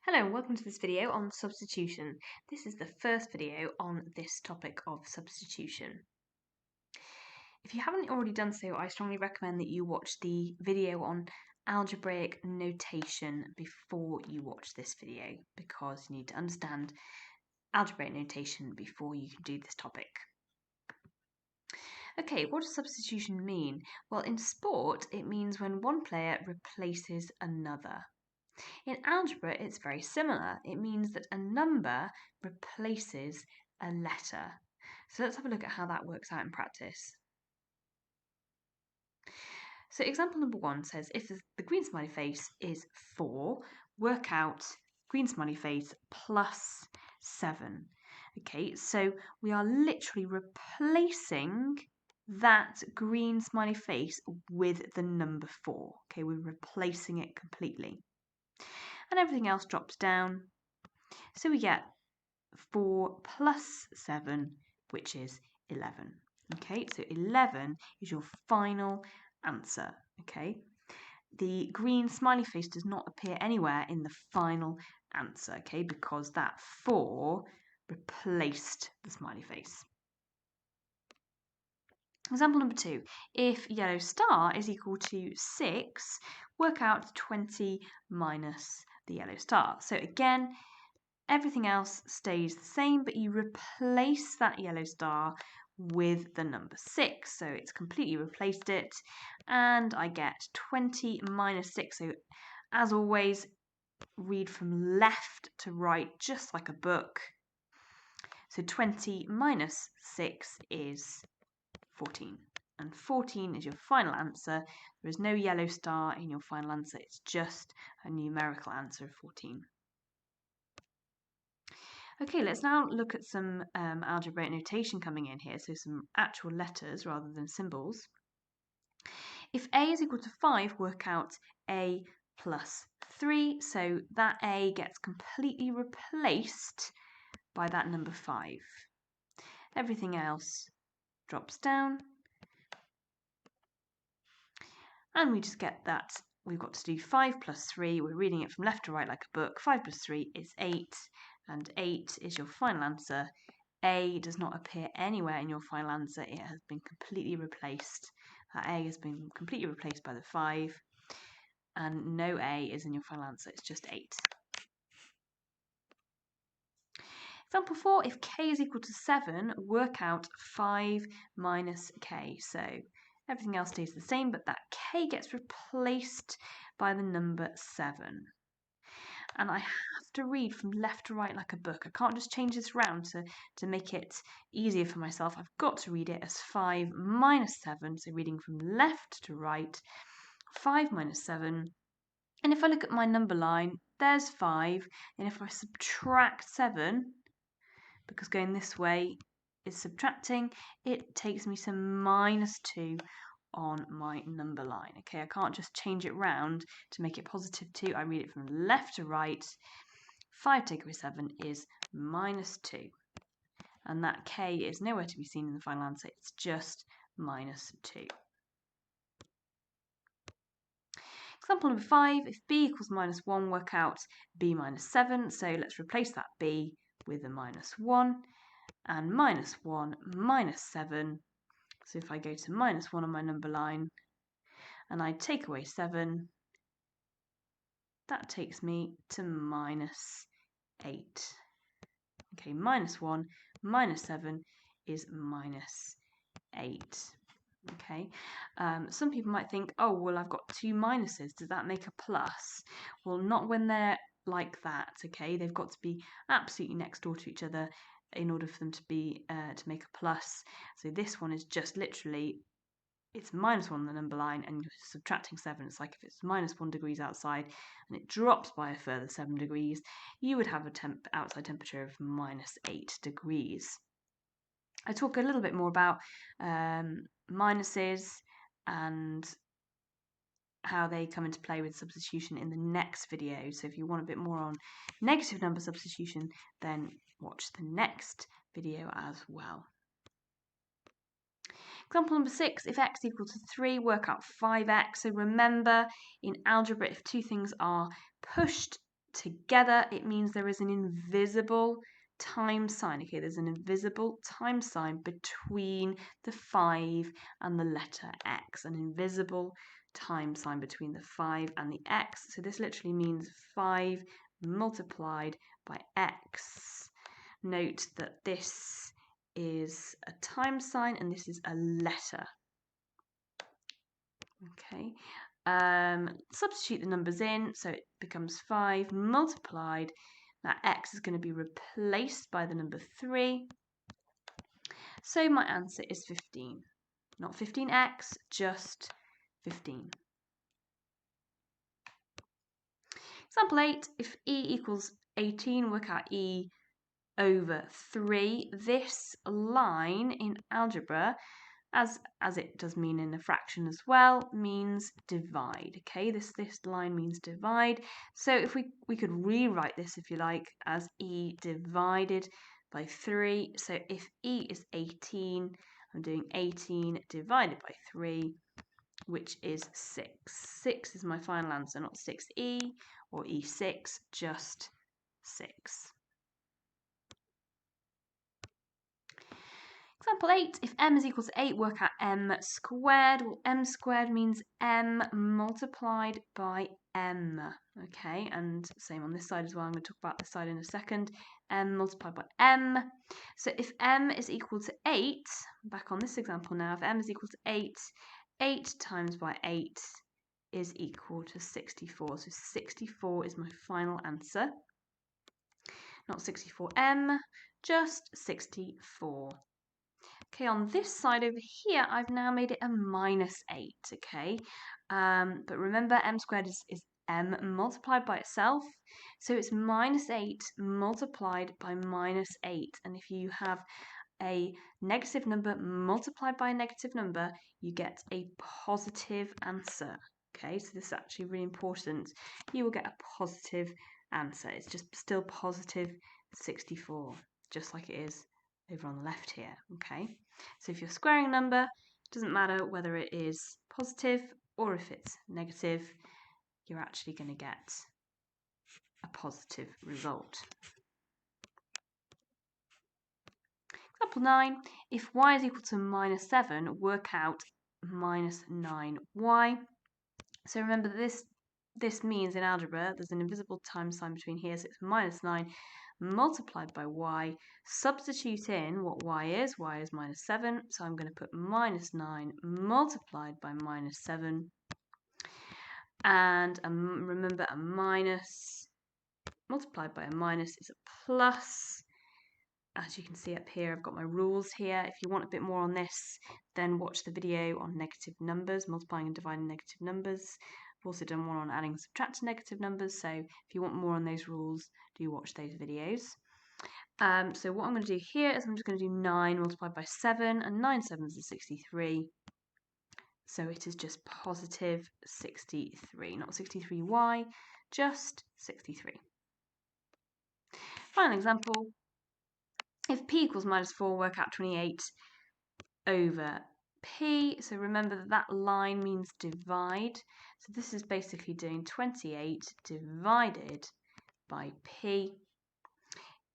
Hello and welcome to this video on substitution. This is the first video on this topic of substitution. If you haven't already done so, I strongly recommend that you watch the video on algebraic notation before you watch this video, because you need to understand algebraic notation before you can do this topic. Okay, what does substitution mean? Well, in sport, it means when one player replaces another. In algebra, it's very similar. It means that a number replaces a letter. So let's have a look at how that works out in practice. So example number 1 says, if the green smiley face is 4, work out green smiley face plus 7. Okay, so we are literally replacing that green smiley face with the number 4. Okay, we're replacing it completely. And everything else drops down. So we get 4 plus 7, which is 11. Okay, so 11 is your final answer. Okay, the green smiley face does not appear anywhere in the final answer, okay, because that 4 replaced the smiley face. Example number 2, if yellow star is equal to 6, work out 20 minus the yellow star. So again, everything else stays the same, but you replace that yellow star with the number 6. So it's completely replaced it, and I get 20 minus 6. So as always, read from left to right, just like a book. So 20 minus 6 is 14. And 14 is your final answer. There is no yellow star in your final answer. It's just a numerical answer of 14. Okay, let's now look at some algebraic notation coming in here, so some actual letters rather than symbols. If A is equal to 5, work out A plus 3, so that A gets completely replaced by that number 5. Everything else drops down, and we just get that we've got to do 5 plus 3. We're reading it from left to right like a book. 5 plus 3 is 8, and 8 is your final answer. A does not appear anywhere in your final answer. It has been completely replaced. A has been completely replaced by the 5, and no A is in your final answer. It's just 8. Example 4, if k is equal to 7, work out 5 minus k. So everything else stays the same, but that k gets replaced by the number 7. And I have to read from left to right like a book. I can't just change this round to make it easier for myself. I've got to read it as 5 minus 7, so reading from left to right, 5 minus 7. And if I look at my number line, there's 5, and if I subtract 7, because going this way is subtracting, it takes me to minus 2 on my number line. Okay, I can't just change it round to make it positive 2. I read it from left to right. 5 take away 7 is minus 2. And that k is nowhere to be seen in the final answer. It's just minus 2. Example number 5, if b equals minus 1, work out b minus 7. So let's replace that b with a minus 1. And minus 1 minus 7. So if I go to minus 1 on my number line and I take away 7, that takes me to minus 8. Okay, minus 1 minus 7 is minus 8. Okay, some people might think, oh, well, I've got 2 minuses. Does that make a plus? Well, not when they're like that, okay? They've got to be absolutely next door to each other in order for them to be to make a plus. So this one is just literally, it's minus 1 on the number line and you're subtracting 7. It's like if it's minus 1 degrees outside and it drops by a further 7 degrees, you would have a outside temperature of minus 8 degrees. I talk a little bit more about minuses and how they come into play with substitution in the next video. So if you want a bit more on negative number substitution, then watch the next video as well. Example number 6, if x equals to 3, work out 5x. So remember, in algebra, if two things are pushed together, it means there is an invisible times sign. Okay, there's an invisible times sign between the 5 and the letter X, an invisible times sign between the 5 and the X. So this literally means 5 multiplied by X. Note that this is a times sign and this is a letter. Okay, substitute the numbers in, so it becomes 5 multiplied. That X is going to be replaced by the number 3. So my answer is 15. Not 15x, just 15. Example 8, if E equals 18, work out E over 3. This line in algebra, as it does mean in a fraction as well, means divide. Okay, this line means divide. So if we could rewrite this, if you like, as E divided by 3. So if E is 18, I'm doing 18 divided by 3, which is 6. 6 is my final answer, not 6E or E6, just 6. Example 8, if m is equal to 8, work out m squared. Well, m squared means m multiplied by m, okay? And same on this side as well. I'm going to talk about this side in a second. M multiplied by m. So if m is equal to 8, back on this example now, if m is equal to 8, 8 times by 8 is equal to 64. So 64 is my final answer. Not 64m, just 64. Okay, on this side over here, I've now made it a minus 8, okay? But remember, m squared is m multiplied by itself. So it's minus 8 multiplied by minus 8. And if you have a negative number multiplied by a negative number, you get a positive answer. Okay, so this is actually really important. You will get a positive answer. It's just still positive 64, just like it is over on the left here. Okay, so if you're squaring a number, it doesn't matter whether it is positive or if it's negative, you're actually going to get a positive result. Example 9, if y is equal to minus 7, work out minus 9y. So remember this means in algebra there's an invisible times sign between here, so it's minus 9 multiplied by y. Substitute in what y is minus 7, so I'm going to put minus 9 multiplied by minus 7. And remember, a minus multiplied by a minus is a plus. As you can see up here, I've got my rules here. If you want a bit more on this, then watch the video on negative numbers, multiplying and dividing negative numbers. I've also done one on adding and subtracting negative numbers, so if you want more on those rules, do watch those videos. So what I'm going to do here is I'm just going to do 9 multiplied by 7, and 9 sevens is 63. So it is just positive 63, not 63y, just 63. Final example. If p equals minus 4, work out 28 over p. So remember that line means divide. So this is basically doing 28 divided by p.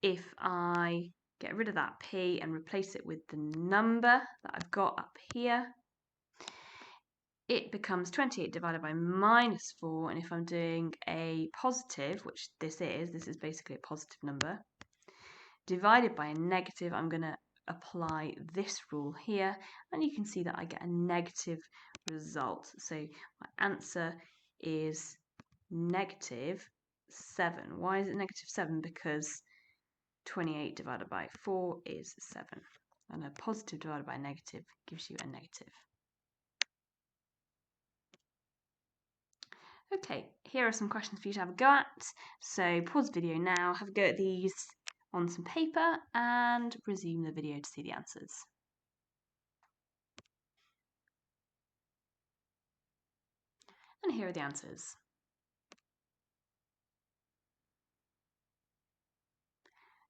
If I get rid of that p and replace it with the number that I've got up here, it becomes 28 divided by minus 4. And if I'm doing a positive, which this is basically a positive number, divided by a negative, I'm going to apply this rule here, and you can see that I get a negative result. So my answer is negative 7. Why is it negative 7? Because 28 divided by 4 is 7, and a positive divided by a negative gives you a negative. Okay, here are some questions for you to have a go at. So pause the video now, have a go at these on some paper, and resume the video to see the answers. And here are the answers.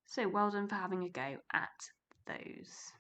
So well done for having a go at those.